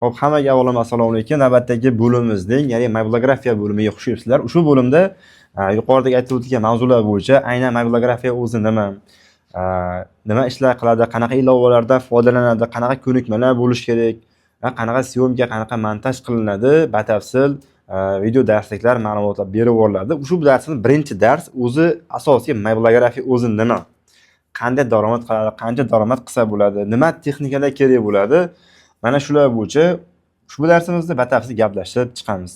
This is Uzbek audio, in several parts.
Xo'p, hammaga avvalambor assalomu alaykum. Navbatdagi bo'limimizning, ya'ni mobilografiya bo'limiga xush kelibsizlar. Ushbu bo'limda yuqoridagi aytib o'tilgan mavzular bo'yicha aynan mobilografiya o'zi nima, nima ishlar qiladi, qanaqa ilovalardan foydalanadi, qanaqa ko'nikmalar bo'lishi kerak, qanaqa syomka, qanaqa montaj qilinadi, batafsil video darsliklar, ma'lumotlar berib boriladi. Ushbu darsning birinchi dars o'zi asosiy mobilografiya o'zi nima, qanday daromad qiladi, qancha daromad qilsa bo'ladi, nima texnikalar kerak bo'ladi. Mana shular bo'yicha ushbu darsimizda batafsil gaplashib chiqamiz.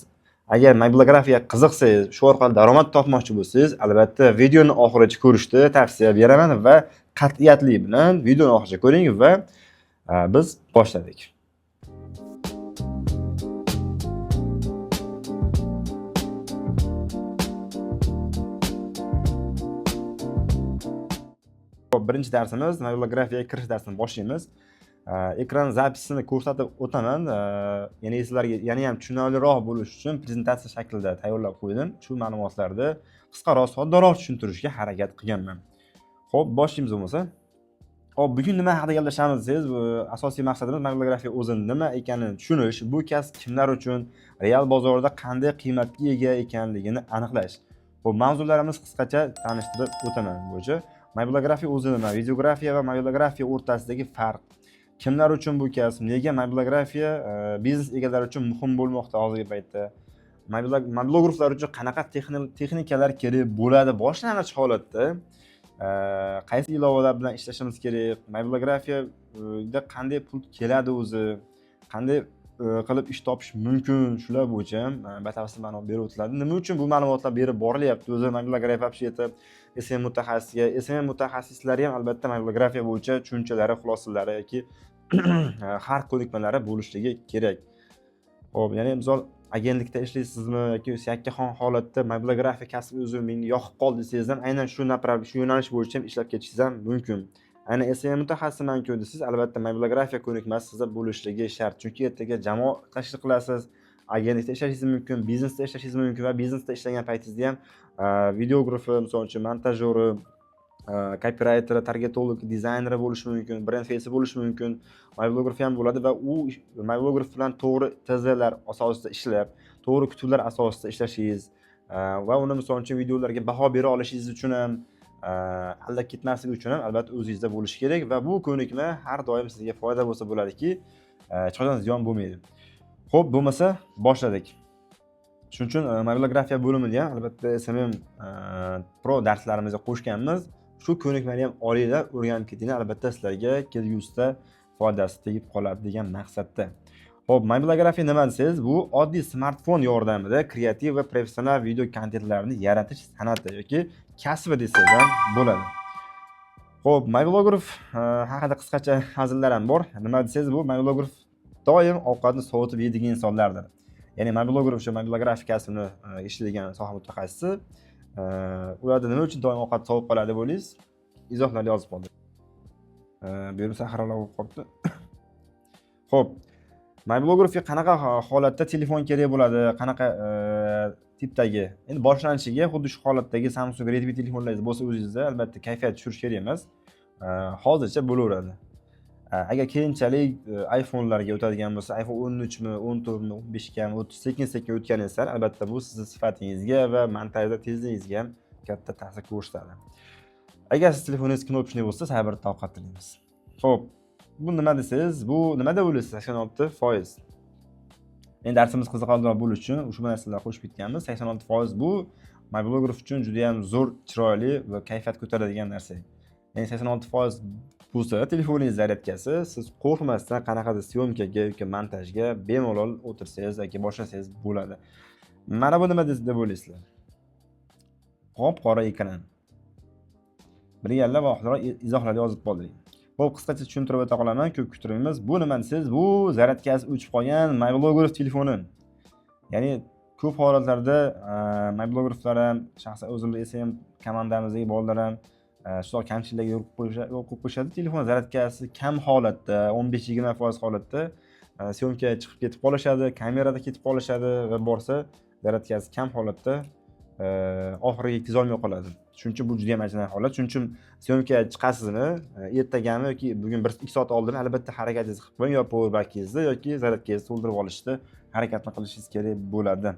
Agar mobilografiyaga qiziqsangiz, shu orqali daromad topmoqchi bo'lsangiz, albatta videoni oxirigacha ko'rishni tavsiya beraman va qat'iyatli bilan videoni oxirigacha ko'ring va biz boshladik. Birinchi darsimiz mobilografiyaga kirish darsini boshlaymiz. Ekran zapisini ko'rsatib o'taman. Ya'ni sizlarga yana ham tushunarliroq bo'lishi uchun prezentatsiya shaklida tayyorlab qo'ydim. Shu ma'lumotlarni qisqaroq, soddaroq tushuntirishga harakat qilganman. Xo'p, boshlaymiz bo'lmasa. Xo'p, bugun nima haqida gaplashamiz desangiz, asosiy maqsadimiz mobilografiya o'zi nima ekanini tushunish, bu kasb kimlar uchun, real bozorda qanday qiymatga ega ekanligini aniqlash. Xo'p, mavzularimiz qisqacha tanishtirib o'taman bo'yicha. Mobilografiya o'zi nima, videografiya va mobilografiya o'rtasidagi farq. Kimlar uchun bu kasb? Nega mobilografiya biznes egalari uchun muhim bo'lmoqda hozirgi paytda? Mobilograflar uchun qanaqa texnikalar kerak bo'ladi boshlang'ich holatda? Qaysi ilovalar bilan ishlashimiz kerak? Mobilografiyada qanday pul keladi o'zi? Qanday qilib ish topish mumkin? Shular bo'yicha ham batafsil ma'lumot berib o'tiladi. Nima uchun bu ma'lumotlar berib borilyapti? O'zi mobilografiya вообще-то SMM mutaxassisiga, SMM mutaxassislari ham albatta mobilografiya bo'yicha tushunchalari, xulosalari yoki har ko'nikmalari bo'lishligi kerak. Xo'p, ya'ni misol agentlikda ishlaysizmi yoki yakkaxon holatda mobilografiya kasbi o'zi menga yoqib qoldi desangiz ham aynan shu yo'nalish bo'yicha ham ishlab ketishingiz ham mumkin. Aynan SMM mutaxassisiman-ku desiz, albatta mobilografiya ko'nikmasi sizda bo'lishligi shart. Chunki ertaga jamoa tashkil qilasiz, agentlikda ishlashingiz mumkin, biznesda ishlashingiz mumkin va biznesda ishlagan paytingizda ham videografi, misol uchun montajyori, copywriter, targetolog, dizayner bo'lishi mumkin, brend face bo'lishi mumkin, mobilograf ham bo'ladi va u mobilograf bilan to'g'ri TZlar asosida ishlab, to'g'ri kutuvlar asosida ishlashingiz va uni misol uchun videolarga baho bera olishingiz uchun ham, aldab ketmasligi uchun ham albatta o'zingizda bo'lishi kerak va bu ko'nikma har doim sizga foyda bo'lsa bo'ladiki, hech qachon ziyon bo'lmaydi. Xo'p, bo'lmasa boshladik. Shuning uchun mobilografiya bo'limida ham albatta SMM Pro darslarimizga qo'shganmiz. Shu ko'nikmani ham olinglar, o'rganib ketinglar, albatta sizlarga kelgusida foydasi tegib qoladi degan maqsadda. Xo'p, mobilografiya nima desangiz, bu oddiy smartfon yordamida kreativ va professional video kontentlarni yaratish san'ati yoki kasbi desangiz ham bo'ladi. Xo'p, mobilograf haqida qisqacha hazillar ham bor. Nima desangiz, bu mobilograf doim ovqatni sovutib yeydigan insonlardir. Ya'ni mobilograf shu mobilografiya kasbini ishlaydigan soha mutaxassisi, ularda nima uchun doim ovqat sovib qoladi deb o'ylaysiz? Izohlarni yozib qoldim. Bu yerda saharlar bo'lib qolibdi. Xo'p, mobilografiya qanaqa holatda telefon kerak bo'ladi, qanaqa tipdagi? Endi boshlanishiga xuddi shu holatdagi Samsung Redmi telefonlaringiz bo'lsa o'zingizda albatta kayfiyat tushirish kerak emas. Hozircha bo'laveradi. Agar keyinchalik iPhone'larga o'tadigan bo'lsa, iPhone 13 mi, 14 mi, 15 ga ham sekin o'tganingizda albatta bu sizning sifatingizga va montajda tezligingizga ham katta ta'sir ko'rsatadi. Agar siz telefoningiz knopchniy bo'lsa, sabr toqat tilaymiz. Xo'p, bu nima desangiz, bu nima deb o'ylaysiz? 86%. Endi darsimiz qiziqarliroq bo'lishi uchun ushbu narsalarni qo'shib ketganmiz. 86% bu mobilograf uchun juda ham zo'r, chiroyli va kayfiyat ko'taradigan narsa. Ya'ni 86% bo'lsa telefoningiz zaryadkasi, siz qo'rqmasdan qanaqadir syomkaga yoki montajga bemalol o'tirsangiz yoki boshlasangiz bo'ladi. Mana bu nima deb o'ylaysizlar? Qop-qora ekran. Birgalab oxirroq izohlarni yozib qoldiring. Xo'p, qisqacha tushuntirib o'ta qolaman, ko'p kuttirmaymiz. Bu nima desangiz, bu zaryadkasi o'chib qolgan mobilograf telefoni. Ya'ni ko'p holatlarda mobilograflar ham, shaxsan o'zimiz SMM komandamizdagi bolalar ham shu kamchiliklarga yo'l qo'yib qo'yishadi. Telefon zaryadkasi kam holatda, 15-20% holatda syomka chiqib ketib qolishadi, kamerada ketib qolishadi va borsa zaryadkasi kam holatda oxiriga yetkiza olmay qoladi. Shuning uchun bu juda ham achinarli holat. Shuning uchun syomkaga chiqasizmi, ertagami yoki bugun 1-2 soat oldin albatta harakatingizni qilib qo'ying, yo powerbankingizni yoki zaryadkangizni to'ldirib olishni harakatni qilishingiz kerak bo'ladi.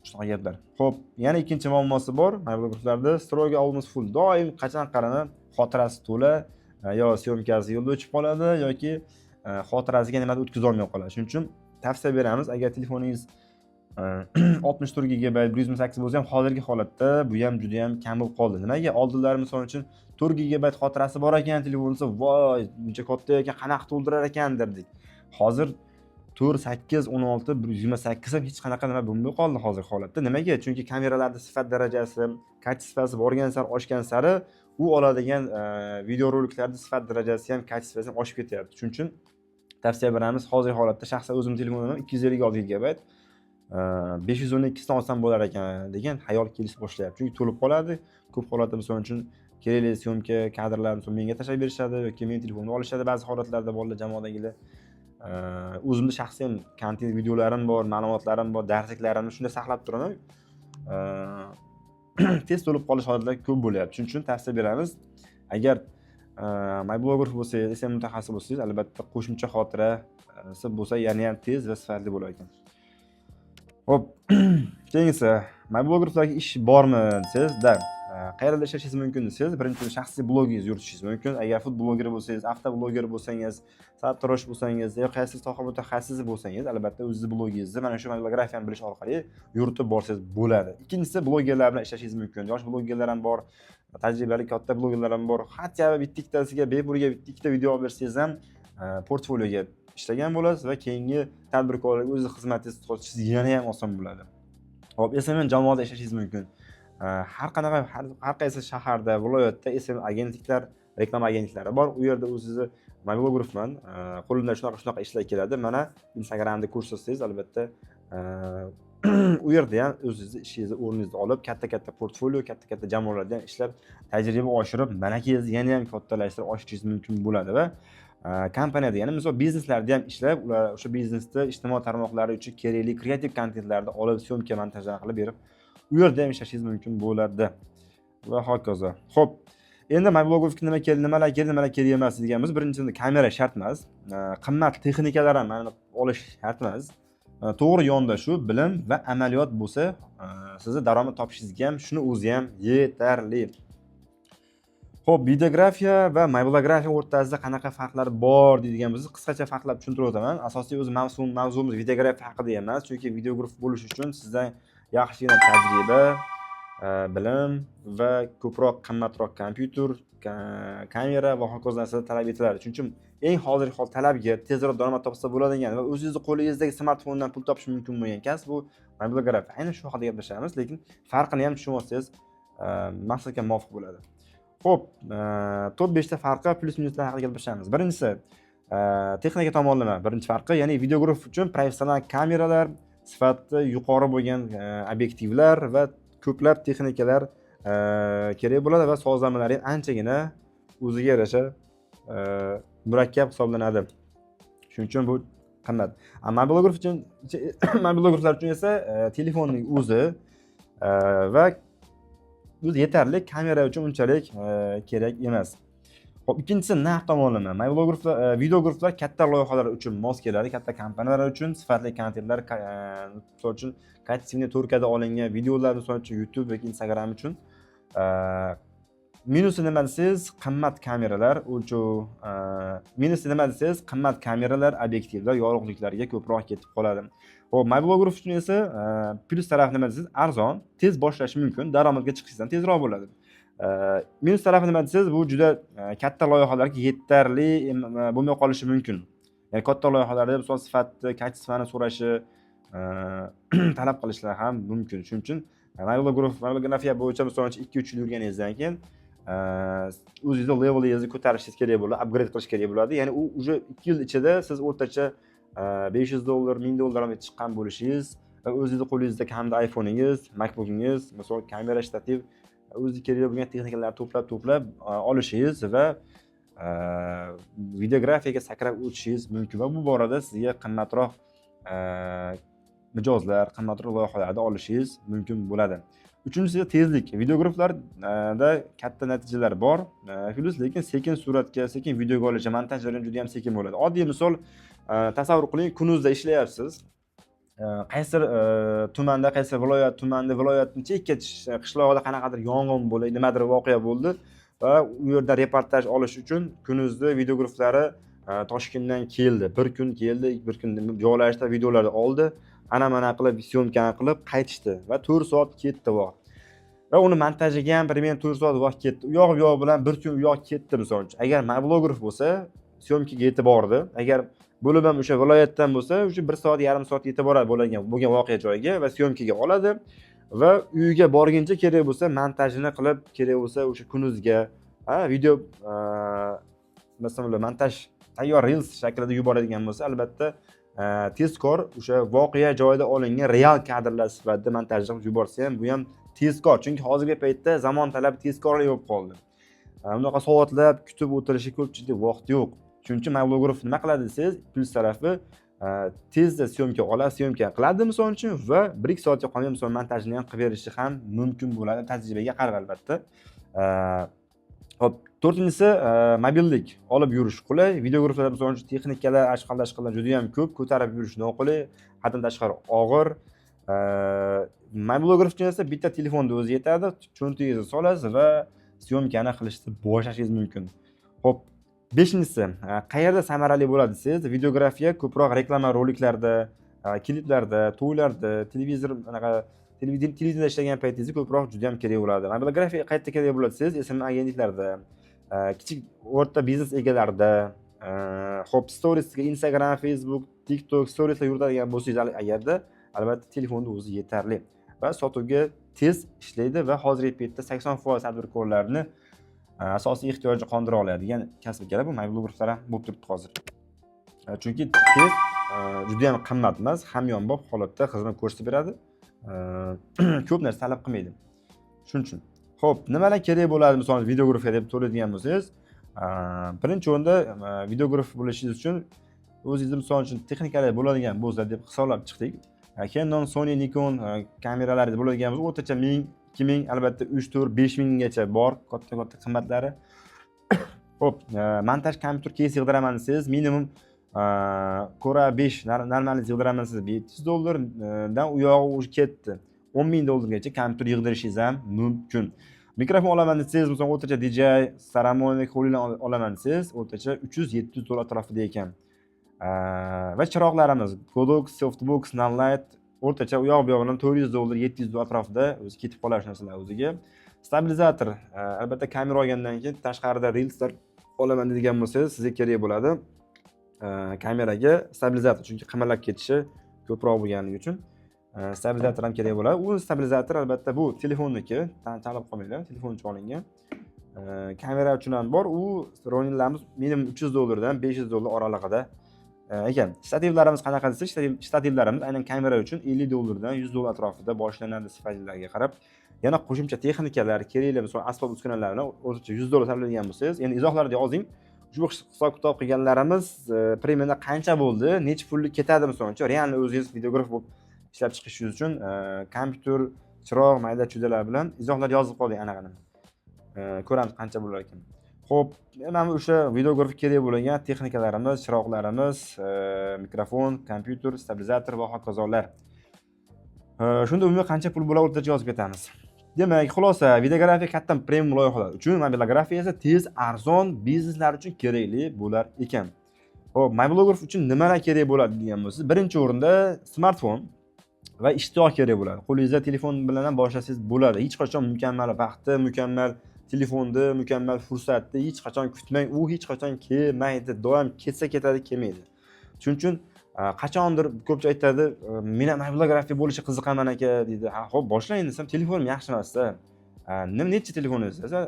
Shunaqa gaplar. Xo'p, yana ikkinchi muammosi bor. Mobillarda stroga almost full. Doim qachon qarana xotirasi to'la, yo syomkasi yo'lda o'chib qoladi yoki xotirasiga nimadir o'tkaza olmay qoladi. Shuning uchun tavsiya beramiz, agar telefoningiz 64 GB 128 bo'lsa ham hozirgi holatda bu ham juda ham kam bo'lib qoldi. Nimaga? Oldinlari misol uchun 4 GB xotirasi bor ekan telefonda, voy, buncha katta ekan, qanaqa to'ldirar ekan derdik. Hozir 4, 8, 16, 128 ham hech qanaqa nima bo'lmay qoldi hozirgi holatda. Nimaga? Chunki kameralarning sifat darajasi, kачествоsi borgan sari oshgan sari u oladigan videoroliklarning sifat darajasi ham kачествоsi ham oshib ketyapti. Shuning uchun tavsiya beramiz, hozirgi holatda shaxsan o'zim telefonim 256 GB 512 dan olsam bo'lar ekan degan xayol kelishni boshlayapti. Chunki to'lib qoladi. Ko'p holatda misol uchun kerakli syomka kadrlarni menga tashlab berishadi yoki men telefonimni olishadi ba'zi holatlarda bolalar jamoadagilar. O'zimda shaxsiy kontent videolarim bor, ma'lumotlarim bor, darsliklarimni shunda saqlab turaman. Tez to'lib qolish holatlari ko'p bo'lyapti. Shuning uchun tavsiya beramiz. Agar mobilograf bo'lsangiz, SM mutaxassis bo'lsangiz, albatta qo'shimcha xotirasi bo'lsa, yana ham tez va sifatli bo'lar ekan. Xo'p, keyingisi mobilograflarga ish bormi desangiz-da, qayerda ishlashingiz mumkin desangiz, birinchi shaxsiy blogingizni yuritishingiz mumkin. Agar food bloger bo'lsangiz, avtoblogger bo'lsangiz, sartarosh bo'lsangiz, yoki qaysi soha mutaxassisi bo'lsangiz, albatta o'zingiz blogingizni mana shu mobilografiyani bilish orqali yuritib borsangiz bo'ladi. Ikkinchisi, blogerlar bilan ishlashingiz mumkin. Yosh blogerlar ham bor, tajribali katta blogerlar ham bor. Hatto bitta-ikkitasiga bepulga bitta-ikkita video olib bersangiz ham portfolioga ishlagan bo'lasiz va keyingi tadbirkorlarga o'z xizmatingizni sotishingiz yana ham oson bo'ladi. Hop, SMN jamoada ishlashingiz mumkin. Har qaysi shaharda, viloyatda SMN agentliklar, reklama agentliklari bor. U yerda o'zingizni mobilografman, qo'limdan shunaqa ishlar keladi. Mana Instagramda ko'rsangiz, albatta u yerda ham o'zingizni ishingizni o'rningizni olib, katta-katta portfolio, katta-katta jamoalarda ham ishlab, tajriba oshirib, malakangizni yana ham kattalashtirib oshishingiz mumkin bo'ladi va kompaniyada, ya'ni misol bizneslarda ham ishlab, ular o'sha biznesda ijtimoiy tarmoqlari uchun kerakli kreativ kontentlarni olib, syomka montajlar qilib berib, u yerda ham ishlashingiz mumkin bo'ladi va hokazo. Xo'p, endi mobilografga nimalar kerak emas deganimiz, birinchidan kamera shart emas, qimmat texnikalar ham olish shart emas. To'g'ri yondashuv, bilim va amaliyot bo'lsa, sizni daromad topishingizga ham shuni o'zi ham yetarli. Xo'p, videografiya va mobilografiya o'rtasida qanaqa farqlar bor deydigan bo'lsak, qisqacha farqlab tushuntirib o'taman. Asosiy o'zi mavzuimiz videografiya haqida emas, chunki videograf bo'lish uchun sizdan yaxshigina tajriba, bilim va ko'proq qimmatroq kompyuter, kamera va hokazo narsalar talab etiladi. Shuning uchun eng hozirgi talabga tezroq daromad topsa bo'ladigan va o'zingizning qo'lingizdagi smartfondan pul topish mumkin bo'lgan kasb bu mobilografiya. Aynan shu haqida gaplashamiz, lekin farqini ham tushunib olsangiz maqsadga muvofiq bo'ladi. Xo'p, 4-5 ta farqi plus minuslar haqida gaplashamiz. Birinchisi, texnika tomonlama birinchi farqi, ya'ni videograf uchun professional kameralar, sifati yuqori bo'lgan obyektivlar va ko'plab texnikalar kerak bo'ladi va sozlamalar ham anchagina o'ziga yarasha murakkab hisoblanadi. Shuning uchun bu qimmat. Mobilograflar uchun esa telefonning o'zi va o'zi yetarli, kamera uchun unchalik kerak emas. Xo'p, ikkinchisi narx tomonlama. Mobilograflar, videograflar katta loyihalar uchun mos keladi, katta kompaniyalar uchun sifatli kontentlar, misol uchun kачественный 4K da olingan videolar, misol uchun YouTube yoki Instagram uchun. Minusi nima desangiz, qimmat kameralar, o'lchov, minusi nima desangiz, qimmat kameralar, obyektivlar, yorug'liklarga ko'proq ketib qoladi. Xo'p, mobilograf uchun esa plus taraf nima desangiz, arzon, tez boshlash mumkin, daromadga chiqishdan tezroq bo'ladi. Minus tarafi nima desangiz, bu juda katta loyihalarga yetarli bo'lmay qolishi mumkin. Ya'ni katta loyihalarda misol sifatni, kачествоni so'rashi, talab qilishlar ham mumkin. Shuning uchun mobilografiya bo'yicha misol uchun 2-3 yil yurganingizdan keyin o'zingizning levelingizni ko'tarishingiz kerak bo'ladi, upgrade qilish kerak bo'ladi. Ya'ni u уже 2 yil ichida siz o'rtacha $500, $1000 chiqqan bo'lishingiz va o'zingizning qo'lingizda kamida iPhone'ingiz, MacBook'ingiz, misol kamera, shtativ, o'zingizga kerak bo'lgan texnikalarni to'plab olishingiz va videografiyaga sakrab o'tishingiz mumkin va bu borada sizga qimmatroq mijozlar, qimmatroq loyihalarda olishingiz mumkin bo'ladi. Uchinchisi tezlik. Videograflarda katta natijalar bor. Plus lekin sekin suratga, sekin videoga olish, montaj jarayoni juda ham sekin bo'ladi. Oddiy misol tasavvur qiling, kunuzda ishlayapsiz. Qaysi tumanda, qaysi viloyatning chekka qishlog'ida qanaqadir yong'in bo'ldi, nimadir voqea bo'ldi va u yerda reportaj olish uchun kunuzda videograflari Toshkentdan keldi. Bir kun keldi, bir kun joylashdi, videolarni oldi. Ana-mana qilib, syomkani qilib qaytishdi va 4 soat ketdi vaqt. Va uni montajiga ham men 4 soat vaqt ketdi. U yoq bilan bir kun u yoq ketdi misol uchun. Agar mobilograf bo'lsa, syomkaga yetib bordi. Agar bo'lib ham o'sha viloyatdan bo'lsa, o'sha 1 soat, yarim soat yetib boradi bo'lgan voqea joyiga va syomkaga oladi va uyiga borguncha kerak bo'lsa montajini qilib, kerak bo'lsa o'sha kunuzga, video masalan montaj tayyor reels shaklida yuboradigan bo'lsa, albatta tezkor o'sha voqea joyida olingan real kadrlar sifatida montajlab yuborsa ham bu ham tezkor. Chunki hozirgi paytda zamon talabi tezkorlik bo'lib qoldi. Unaqa soatlab kutib o'tirishga ko'pchilikda vaqt yo'q. Shuning uchun mobilograf nima qiladi desangiz, plus tarafi tezda syomka oladi, syomka qiladi misol uchun va 1-2 soatga qolmay misol montajini ham qilib berishi ham mumkin bo'ladi, tajribaga qarab albatta. Hop, to'rtinchisi mobillik. Olib yurish qulay. Videograflarda misol uchun texnikalar, ashqalashqalar juda ham ko'p, ko'tarib yurish noqulay, haddan tashqari og'ir. Mobilografga esa bitta telefonda o'zi yetadi, cho'ntagingizga solasiz va syomkani qilishni boshlashingiz mumkin. Hop, 5-inchisi, qayerda samarali bo'ladi desangiz, videografiya ko'proq reklama roliklarda, kliplarda, to'ylarda, televizorda ishlagan paytingizda ko'proq juda ham kerak bo'ladi. Mobilografiya qayerda kerak bo'ladi desangiz, SMM agentliklarda, kichik o'rta biznes egalarida, hop, storiesga Instagram, Facebook, TikTok storieslar yuritadigan bo'lsangiz agarda, albatta telefonda o'zi yetarli va sotuvga tez ishlaydi va hozirgi paytda 80% tadbirkorlarni asosiy ehtiyojni qondira oladigan kasbga bu mobilograflar ham bo'lib turibdi hozir. Chunki tez juda ham qimmat emas, hamyonbop holatda xizmat ko'rsatib beradi. Ko'p narsa talab qilmaydi. Shuning uchun. Xo'p, nimalar kerak bo'ladi masalan videografiya deb so'raydigan bo'lsangiz, birinchi o'rinda videograf bo'lishingiz uchun o'zingiz misol uchun texnikalar bo'ladigan bo'lsa deb hisoblab chiqdik. Canon, Sony, Nikon kameralari bo'ladigan bo'lsa, o'rtacha 1000, 2000, albatta 3, 4, 5000 gacha bor, katta qimmatlari. Xo'p, montaj kompyuter case yig'diraman desangiz, minimum Cora 5 normalni yig'diraman desangiz $700 dan u yog'i ketdi. $10,000 gacha kompyuter yig'dirishingiz ham mumkin. Mikrofon olaman desangiz, masalan, o'rtacha DJI, Saramonic, Holyland olaman desangiz, o'rtacha $300-700 atrofida ekan. Va chiroqlarimiz Godox, Softbox, Nanlite o'rtacha u yoq bu yoqdan $400, $700 atrofida o'zi ketib qoladi narsalar o'ziga. Stabilizator, albatta kamera olgandan keyin tashqarida reelslar olaman degan bo'lsangiz, sizga kerak bo'ladi. Kameraga stabilizator, chunki qimirlab ketishi ko'proq bo'lganligi uchun stabilizator ham kerak bo'ladi. U stabilizator albatta bu telefonniki, chalib qolmanglar, telefoncha olingan. Kamera uchun ham bor. U Roninlarimiz minimum $300 dan $500 oralig'ida ekan. Shtativlarimiz qanaqa desak, shtativlarimiz aynan kamera uchun $50 dan $100 atrofida boshlanadi sifatlarga qarab. Yana qo'shimcha texnikalar, kerakli masalan asbob uskunalarni o'rtacha $100 sarflaydigan bo'lsangiz, endi izohlarda yozing. Ushbu hisob-kitob qilganlarimiz premiumda qancha bo'ldi, necha pullik ketadi masalan, realni o'zingiz videograf bo'lib ishlab chiqishingiz uchun kompyuter, chiroq, mayda-chuydalar bilan izohlar yozib qo'ying anaqani. Ko'ramiz qancha bo'lar ekan. Xo'p, mana o'sha videograf kerak bo'lgan texnikalarimiz, chiroqlarimiz, mikrofon, kompyuter, stabilizator va hokazolar. Shunda umumiy qancha pul bo'ladi o'rtacha yozib ketamiz. Demak, xulosa, videografiya katta premium loyihalar uchun, mobilografiya esa tez, arzon bizneslar uchun kerakli bo'lar ekan. Xo'p, mobilograf uchun nimalar kerak bo'ladi degan bo'lsangiz, birinchi o'rinda smartfon va ishtiyoq kerak bo'ladi. Qo'lingizda telefon bilan ham boshlasangiz bo'ladi. Hech qachon mukammal vaqtni, mukammal telefonni, mukammal fursatni hech qachon kutmang. U hech qachon kelmaydi. Doim ketsa ketadi, kelmaydi. Shuning uchun qachondir ko'pchilik aytadi, "Men ham mobilografiya bo'lishi qiziqaman aka" deydi. "Ha, xo'p, boshlang desam, telefonim yaxshi emas-da." Necha telefoningiz desa,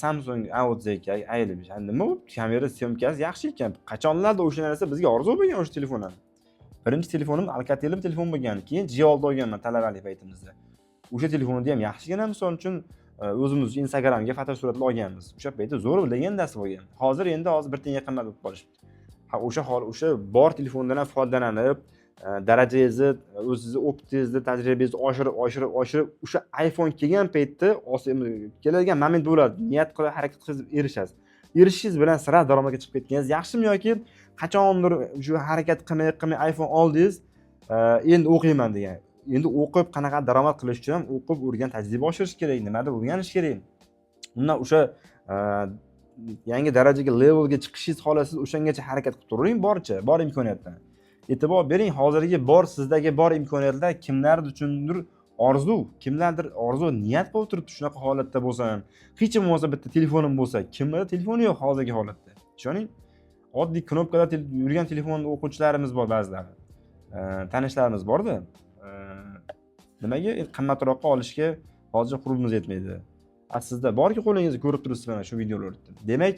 Samsung A32, A55. Nima bo'lib? Kamera, syomkasi yaxshi ekan. Qachonlarda o'sha narsa bizga orzu bo'lgan o'sha telefonlar. Birinchi telefonim Alcatel telefon bo'lgan, keyin G6 olganman talabalik paytimizda. O'sha telefonda ham yaxshigina, misol uchun o'zimiz Instagramga fotosuratlar olganmiz. O'sha paytda zo'r bo'lgan narsa bo'lgan. Hozir bir tenga qimmat bo'lib qolishibdi. O'sha bor telefondan ham foydalanib, darajangizni, o'zingizni optingizni, tajribangizni oshirib o'sha iPhone kelgan paytda keladigan moment bo'ladi. Niyat qilib harakat qilsangiz erishasiz. Erishishingiz bilan sira daromadga chiqib ketganingiz yaxshimi yoki qachondir shu harakat qilmay iPhone oldingiz, endi o'qiyman degan. Endi o'qib qanaqa daromad qilish uchun ham o'qib, o'rgan, tajriba oshirish kerak, nimadir o'rganish kerak. Undan o'sha yangi darajaga, levelga chiqishingiz xohlasangiz, o'shangacha harakat qilib turing boricha, bor imkoniyatdan. E'tibor bering, hozirgi sizdagi bor imkoniyatlar kimlardir uchundir orzu, kimlardir orzu niyat qilib turibdi shunaqa holatda bo'lsa ham. Hech bo'lmasa bitta telefonim bo'lsa, kimda telefoni yo'q hozirgi holatda. Ishoning, oddiy knopkada yurgan telefonda o'quvchilarimiz bor ba'zilari. Tanishlarimiz borda. Nimaga qimmatroqqa olishga hozir qurbimiz yetmaydi. Sizda borki qo'lingizda ko'rib turibsiz mana shu videolarni. Demak,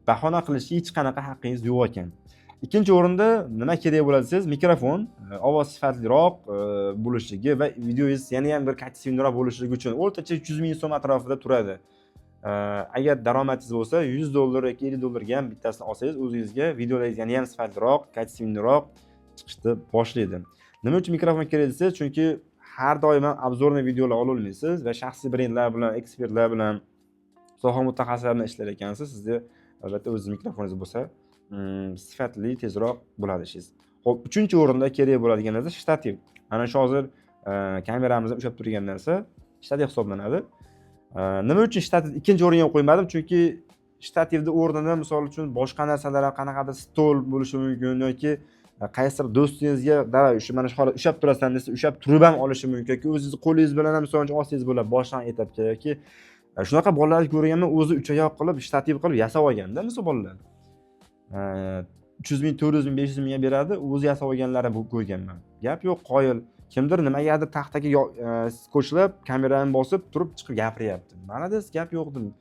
bahona qilishga hech qanaqa haqqingiz yo'q ekan. Ikkinchi o'rinda nima kerak bo'ladi siz? Mikrofon, ovoz sifatliroq bo'lishligi va videongiz yana ham bir kачественныйroq bo'lishligi uchun o'rtacha 300 ming so'm atrofida turadi. Agar daromadingiz bo'lsa, $100 yoki $50 ham bittasini olsangiz, o'zingizga videolaringiz yana ham sifatliroq, kачественныйroq chiqishni boshlaydi. Nima uchun mikrofon kerak desiz? Chunki har doim ham obzorniy videolar ola olmaysiz va shaxsiy brendlar bilan, ekspertlar bilan, soha mutaxassislari bilan ishlar ekansiz. Sizda albatta o'z mikrofoningiz bo'lsa, sifatli, tezroq bo'ladi ishingiz. Xo'p, uchinchi o'rinda kerak bo'ladigan narsa shtativ. Mana shu hozir kameramizni ushlab turgan narsa shtativ hisoblanadi. Nima uchun shtativ ikkinchi o'ringa qo'ymadim? Chunki shtativni o'rnida misol uchun boshqa narsalar, qanaqadir stol bo'lishi mumkin yoki qaysidir do'stingizga davay mana shu holat ushlab turasan desa, ushlab turib ham olishi mumkin yoki o'zingiz qo'lingiz bilan ham misol uchun olsangiz bo'ladi boshdan etapga yoki shunaqa bolalarni ko'rganman, o'zi uch oyoq qilib, shtativ qilib yasab olganda, misol bolalar. 300 ming, 400 ming, 500 mingga beradi, o'zi yasab olganlari ko'rganman. Gap yo'q, qoyil. Kimdir nimagadir taxtaga qo'shilib, kamerani bosib turib chiqib gapiryapti. Mana des gap yo'q dedim.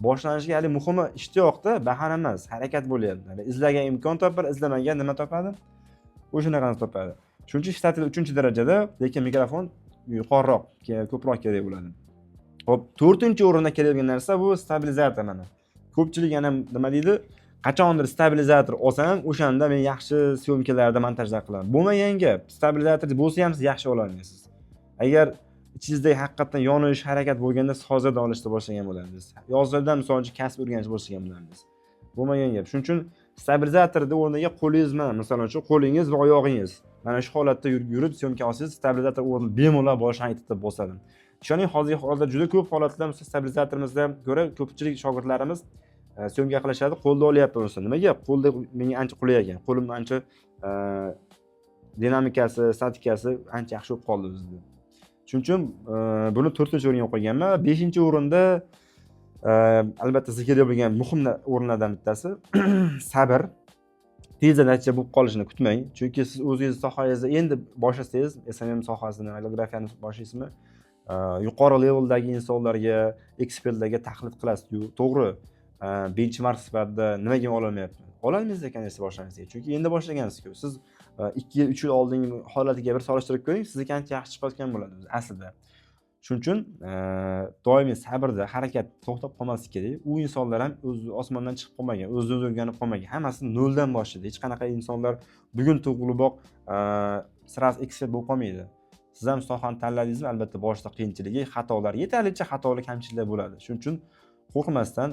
Boshlanishiga hali muhimi ishtiyoqda, bahona emas, harakat bo'lyapti. Izlagan imkon topar, izlamagan nima topadi? O'shunaqani topadi. Shuning uchun shtativ 3-darajada, lekin mikrofon yuqoriroq, ko'proq kerak bo'ladi. Xo'p, 4-o'rinda keladigan narsa bu stabilizator mana. Ko'pchilik yana nima deydi? Qachondir stabilizator olsam, o'shanda men yaxshi syomkalarda montajlar qilaman. Bo'lmagan gap. Stabilizator bo'lsa ham siz yaxshi ola olmaysiz. Agar ichingizda haqiqatan yonish, harakat bo'lganda siz hozirda olishni boshlagan bo'lasiz. Yozlarda masalan kasb o'rganish boshlagan bo'lasiz. Bo'lmagan gap. Shuning uchun stabilizatorning o'rniga qo'lingiz bilan, masalan uchun qo'lingiz va oyog'ingiz mana shu holatda yurib syomka olsangiz, stabilizator o'rnini bemalol boshdan etib bosadi. Ishoning, hozir juda ko'p holatlar stabilizatorimizda ko'ra ko'pchilik shogirdlarimiz syomka qilishadi, qo'lda olyapti bo'lsa. Nimaga? Qo'lda menga ancha qulay ekan. Qo'lim ancha dinamikasi, statikasi ancha yaxshi bo'lib qoldi bizda. Shuning uchun buni 4-o'ringa qo'yganman. 5-o'rinda albatta sizga kerak bo'lgan muhim o'rinlardan bittasi sabr. Tezda natija bo'lib qolishini kutmang. Chunki siz o'zingiz sohangizni endi boshlasangiz, SMM sohasini, allografiyani boshlaysizmi, yuqori leveldagi insonlarga, ekspertlarga taqlid qilasiz-ku. To'g'ri. Benchmark sifatida nimaga ololmayapman? Ololmaysiz ekan siz boshlaganingizga. Chunki endi boshlagansiz-ku. Siz 2 yil, 3 yil oldingi holatiga bir solishtirib ko'ring, sizniki ancha yaxshi chiqayotgan bo'ladi aslida. Shuning uchun doimiy sabrda harakat to'xtab qolmasligi kerak. U insonlar ham o'zi osmondan chiqib qolmagan, o'zini o'rganib qolmagan. Hammasi noldan boshlaydi. Hech qanaqa insonlar bugun tug'iliboq sirasi ekspert bo'lib qolmaydi. Siz ham sohani tanladingizmi, albatta boshida qiyinchiligi, xatolar, yetarlicha xatolik, kamchiliklar bo'ladi. Shuning uchun qo'rqmasdan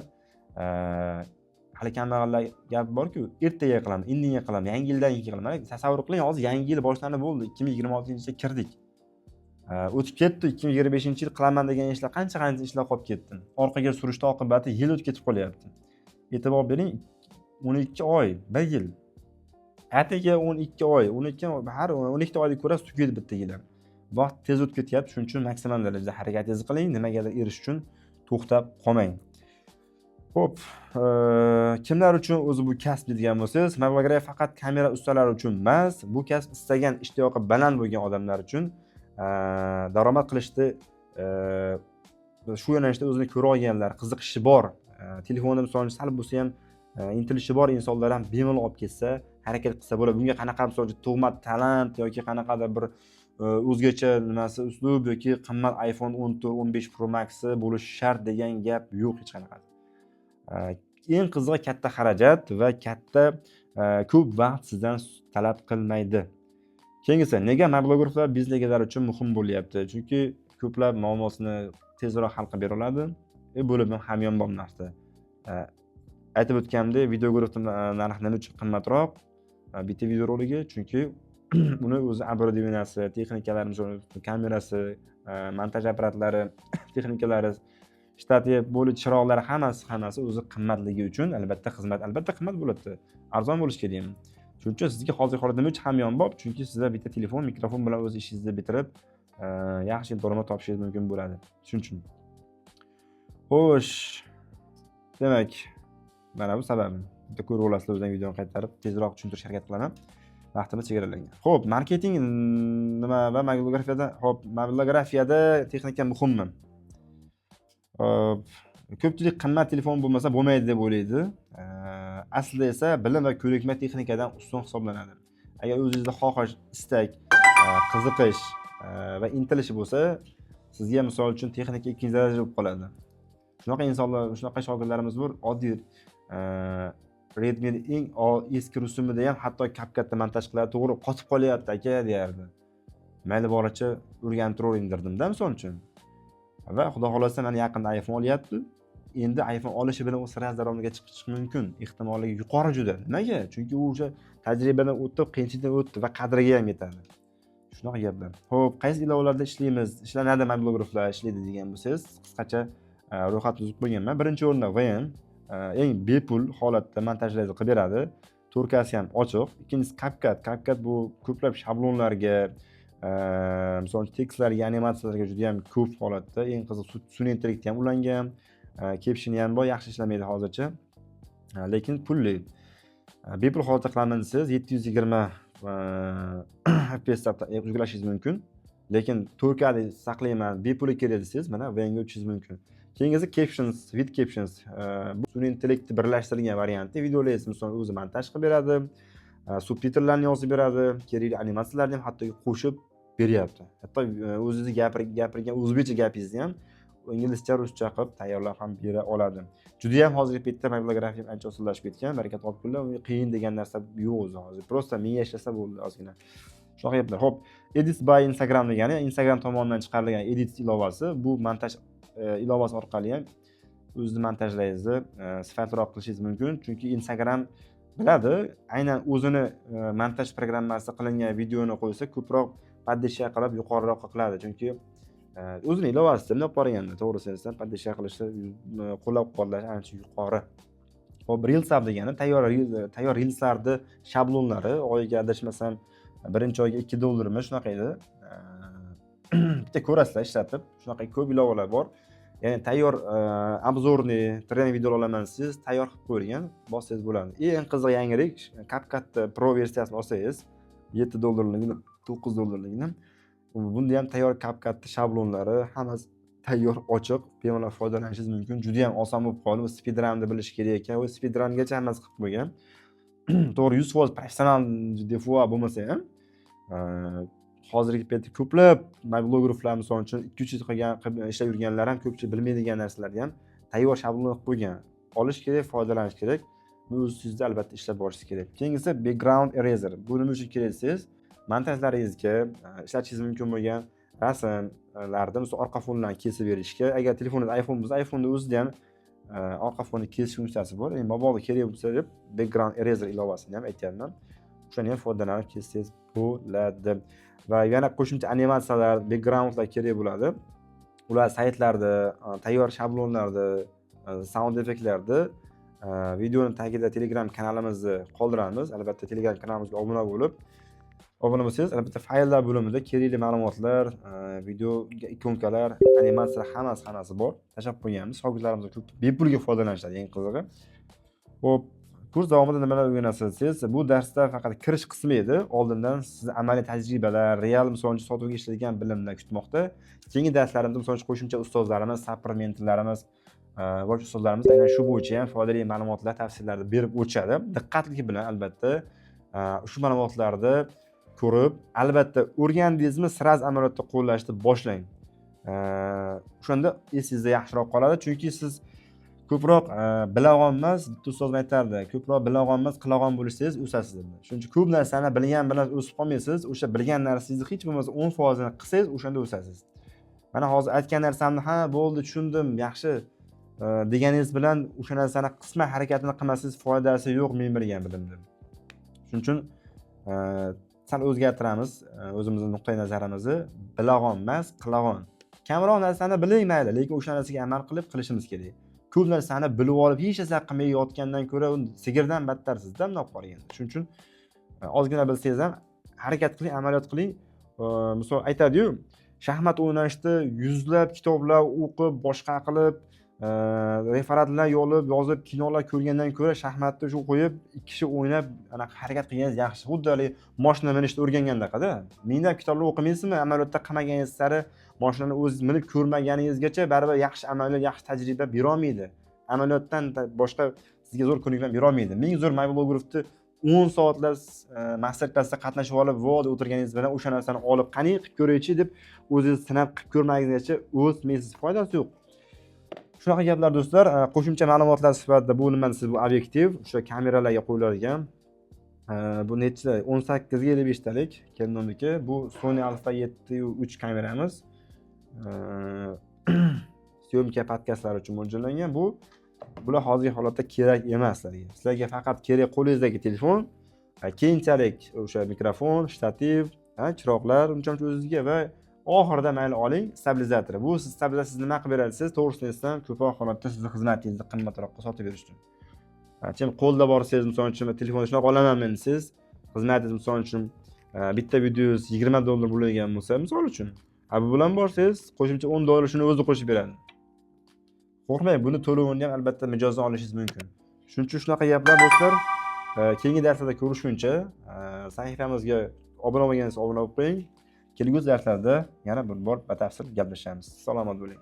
hali kambag'allar gap borku, ertaga qilaman, indinga qilaman, yangi yildan keyin qilaman. Tasavvur qiling, hozir yangi yil boshlanib bo'ldi, 2026-yilga kirdik. O'tib ketdi, 2025-yil qilaman degan ishlar qancha ishlar qolib ketdi. Orqaga surishda oqibati yil o'tib ketib qolyapti. E'tibor bering, 12 oy, 1 yil. Atigi 12 oy, 12 oyda ko'ra tugaydi bitta yil ham. Vaqt tez o'tib ketyapti, shuning uchun maksimal darajada harakatingizni qiling, nimagadir erishish uchun to'xtab qolmang. Xo'p, kimlar uchun o'zi bu kasb degan bo'lsangiz, mobilografiya faqat kamera ustalari uchun emas, bu kasb istagan ishtiyoqi baland bo'lgan odamlar uchun daromad qilishni shu yo'nalishda o'zini ko'ra olganlar, qiziqishi bor, telefonda misol sal bo'lsa ham intilishi bor insonlar ham bemalol olib ketsa, harakat qilsa bo'ladi. Bunga qanaqa misol tug'ma talant yoki qanaqadir bir o'zgacha nimasi uslub yoki qimmat iPhone 14, 15 Pro Max bo'lishi shart degan gap yo'q hech qanaqa. Eng qizig'i katta xarajat va katta ko'p vaqt sizdan talab qilmaydi. Keyingisi, nega mablag' guruhlar biznes egalari uchun muhim bo'lyapti? Chunki ko'plab muammosini tezroq hal qilib bera oladi. Bo'lib ham hamyonbop narsa. Aytib o'tganimdek, video guruhning narxi nima uchun qimmatroq? Bitta video roligi, chunki uni o'zi оборудованияsi, texnikalari, kamerasi, montaj apparatlari, texnikalari, shtati bo'li chiroqlari hammasi o'zi qimmatligi uchun albatta qimmat bo'ladi. Arzon bo'lishi kerak. Shuning uchun sizga hozirgi holatda nima uchun hamyonbop? Chunki sizlar bitta telefon, mikrofon bilan o'z ishingizni bitirib, yaxshi daromad topishingiz mumkin bo'ladi. Shuning uchun. Xo'sh. Demak, mana bu sababim. Bitta ko'rib olasizlar, o'zimning videoni qaytarib tezroq tushuntirishga harakat qilaman. Vaqtimiz chegaralangan. Xo'p, marketing nima va mobilografiyada texnika muhimmi? Ko'pchilik qimmat telefon bo'lmasa bo'lmaydi deb o'ylaydi. Aslida esa bilim va ko'nikma texnikadan ustun hisoblanadi. Agar o'zingizda xohish, istak, qiziqish va intilish bo'lsa, sizga misol uchun texnika ikkinchi daraja bo'lib qoladi. Shunaqa insonlar, shunaqa shogirdlarimiz bor, oddiy Redmi eng eski rusumida ham hatto CapCut'da montaj qiladi, to'g'ri qotib qolyapti aka deyardi. Mayli boricha o'rganib turib indirdim-da misol uchun. Va xudo xolasa mana yaqinda iPhone olyapti. Endi iPhone olishi bilan u sira daromadga chiqishi mumkin. Ehtimoligi yuqori juda. Nimaga? Chunki u o'sha tajribadan o'tib, qiyinchilikdan o'tdi va qadriga ham yetadi. Shunaqa gaplar. Xo'p, qaysi ilovalarda ishlaymiz? Ishlanadi mobil guruhlar ishlaydi degan bo'lsangiz, qisqacha ro'yxat tuzib qo'yganman. Birinchi o'rinda VM eng bepul holatda montajlarni qilib beradi. Turkasi ham ochiq. Ikkinchisi CapCut. CapCut bu ko'plab shablonlarga, misol uchun tekstlarga, animatsiyalarga juda ham ko'p holatda, eng qiziq sun'iy intellektga ham ulangan. Caption ham bor, yaxshi ishlamaydi hozircha. Lekin pulli. Bepul holatda qilaman desangiz 720 FPS da yuklashingiz mumkin. Lekin 4K da saqlayman, bepul kerak desangiz, mana VNga o'tishingiz mumkin. Keyingisi captions, with captions. Bu sun'iy intellektni birlashtirilgan varianti. Videolaringizni misol o'zi montaj qilib beradi, subtitrlarni yozib beradi, kerakli animatsiyalarni ham hatto qo'shib beryapti. Hatto o'zingiz gapirgan o'zbekcha gapingizni ham inglizcha, ruscha qilib tayyorlab ham bera oladi. Juda ham hozirgi paytda mobilografiya ancha osonlashib ketgan. Barakat topinglar, u qiyin degan narsa yo'q o'zi hozir. Prosta menga ishlasa bo'ldi ozgina. Shunaqa gaplar. Xo'p, Edits by Instagram degani Instagram tomonidan chiqarilgan Edits ilovasi. Bu montaj ilovasi orqali ham o'zingiz montajlaringizni sifatliroq qilishingiz mumkin. Chunki Instagram biladi, aynan o'zini montaj programmasida qilingan videoni qo'ysa, ko'proq poddesha qilib yuqoriroq qiladi. Chunki o'zining ilovasida bunday qaraganda, to'g'risi esa poddesha qilishda qo'llab-quvvatlash ancha yuqori. Hop, Reels degani tayyor Reels'larni shablonlari oyiga adashmasam birinchi oyga $2mi shunaqa edi. Bitta ko'rasizlar ishlatib, shunaqa ko'p ilovalar bor. Ya'ni tayyor obzorni, trening videolar olaman siz tayyor qilib qo'yilgan, bossangiz bo'ladi. Eng qiziq yangilik CapCut Pro versiyasini olsangiz $7ligini, $9ligini. Bunda ham tayyor CapCut shablonlari, hammasi tayyor, ochiq, bemalol foydalanishingiz mumkin. Juda ham oson bo'lib qoldi. Bu speedrunni bilish kerak ekan. U speedrungacha hammasi qilib qo'ygan. To'g'ri 100% professional defuwa bo'lmasa ham, hozirgi paytda ko'plab mobilograflar misol uchun 2-3 yil qilgan ishlab yurganlar ham ko'pchilik bilmaydigan narsalarni ham tayyor shablon qilib qo'ygan. Olish kerak, foydalanish kerak. Bu o'zingizda albatta ishlab borishingiz kerak. Keyingisi background eraser. Bu nima uchun kerak desangiz, montajlaringizga ishlatishingiz mumkin bo'lgan rasmlarni misol orqa fonlarni kesib berishga, agar telefoningiz iPhone bo'lsa, iPhone'da o'zida ham orqa fonni kesish funksiyasi bor. Endi mabodo kerak bo'lsa deb background eraser ilovasini ham aytganman. O'shani ham foydalanib kessangiz bo'ladi. Va yana qo'shimcha animatsiyalar, backgroundlar kerak bo'ladi. Ular saytlarda, tayyor shablonlarda, sound effektlarda videoning tagida Telegram kanalimizni qoldiramiz. Albatta Telegram kanalimizga obuna bo'lsangiz, albatta fayllar bo'limida kerakli ma'lumotlar, video ikonkalar, animatsiyalar hammasi bor. Tashlab qo'yganmiz. Shogirdlarimiz ko'p bepulga foydalanishadi, eng qizig'i. Xo'p, kurs davomida nimalar o'rganasiz desiz, bu darsda faqat kirish qismi edi. Oldindan sizni amaliy tajribalar, real misol uchun sotuvga ishlaydigan bilimlar kutmoqda. Keyingi darslarimizda misol uchun qo'shimcha ustozlarimiz, supplementlarimiz, boshqa ustozlarimiz aynan shu bo'yicha ham foydali ma'lumotlar, tavsiyalarni berib o'tishadi. Diqqatli bilan albatta shu ma'lumotlarni ko'rib, albatta o'rgandingizmi, siz amaliyotda qo'llashni boshlang. O'shanda esingizda yaxshiroq qoladi, chunki siz ko'proq bilag'on emas, bitta ustoz aytardi, ko'proq bilag'on emas, qilag'on bo'lsangiz o'sasiz dedi. Shuning uchun ko'p narsani bilgan bilan o'sib qolmaysiz, o'sha bilgan narsangizni hech bo'lmasa 10% ni qilsangiz, o'shanda o'sasiz. Mana hozir aytgan narsamni, ha, bo'ldi, tushundim, yaxshi deganingiz bilan o'sha narsani qisma harakatini qilmasangiz foydasi yo'q men bilgan bilimdim. Shuning uchun sal o'zgartiramiz o'zimizning nuqtai nazarimizni, bilag'on emas, qilag'on. Kamroq narsani biling mayli, lekin o'sha narsaga amal qilishimiz kerak. Ko'p narsani bilib olib hech narsa qilmay yotgandan ko'ra u sigirdan battarsizda bunday qolganda. Shuning uchun ozgina bilsangiz ham harakat qiling, amaliyot qiling. Misol aytadi-yu, shaxmat o'ynashda yuzlab kitoblar o'qib, boshqa qilib, referatlar yozib, kinolar ko'rgandan ko'ra shaxmatni shu qo'yib, ikki kishi o'ynab, anaqa harakat qilganingiz yaxshi. Xuddi hali mashina minishni o'rgangandaqada. Minglab kitoblar o'qimaysizmi, amaliyotda qilmaganingiz sari mashinani o'zingiz minib ko'rmaganingizgacha baribir yaxshi amaliyot, yaxshi tajriba bera olmaydi. Amaliyotdan boshqa sizga zo'r ko'nikma bera olmaydi. Ming zo'r mobilografni 10 soatlar master klassda qatnashib olib, voda o'tirganingiz bilan o'sha narsani olib, qani qilib ko'raychi deb o'zingiz sinab qilib ko'rmagunizgacha o'smaysiz, foydasi yo'q. Shunaqa gaplar do'stlar. Qo'shimcha ma'lumotlar sifatida bu nima desiz, bu obyektiv, o'sha kameralarga qo'yiladigan. Bu nechta? 18 ga 55 talik Canonniki. Bu Sony Alpha 7 3 kameramiz. Syomka podkastlar uchun mo'ljallangan. Bular hozirgi holatda kerak emas sizlarga. Sizlarga faqat kerak qo'lingizdagi telefon, keyinchalik o'sha mikrofon, shtativ, chiroqlar, uncha-muncha o'zingizga va oxirida mayli oling stabilizator. Bu siz stabilizatsiz nima qilib berasiz? To'g'risini aytsam, ko'proq holatda sizni xizmatingizni qimmatroqqa sotib berishdi. Kim qo'lda borsangiz, misol uchun telefonni shunaqa olaman men siz, xizmatingiz misol uchun bitta videoyingiz $20 bo'lgan bo'lsa, misol uchun, bu bilan borsangiz, qo'shimcha $10 shuni o'zi qo'shib beradi. Qo'rqmang, buni to'lovini ham albatta mijozdan olishingiz mumkin. Shuning uchun shunaqa gaplar do'stlar. Keyingi darslarda ko'rishguncha, sahifamizga obuna bo'lgansiz, obuna bo'lib qo'ying. Kelgusi darslarda yana bir bor batafsil gaplashamiz. Salomat bo'ling.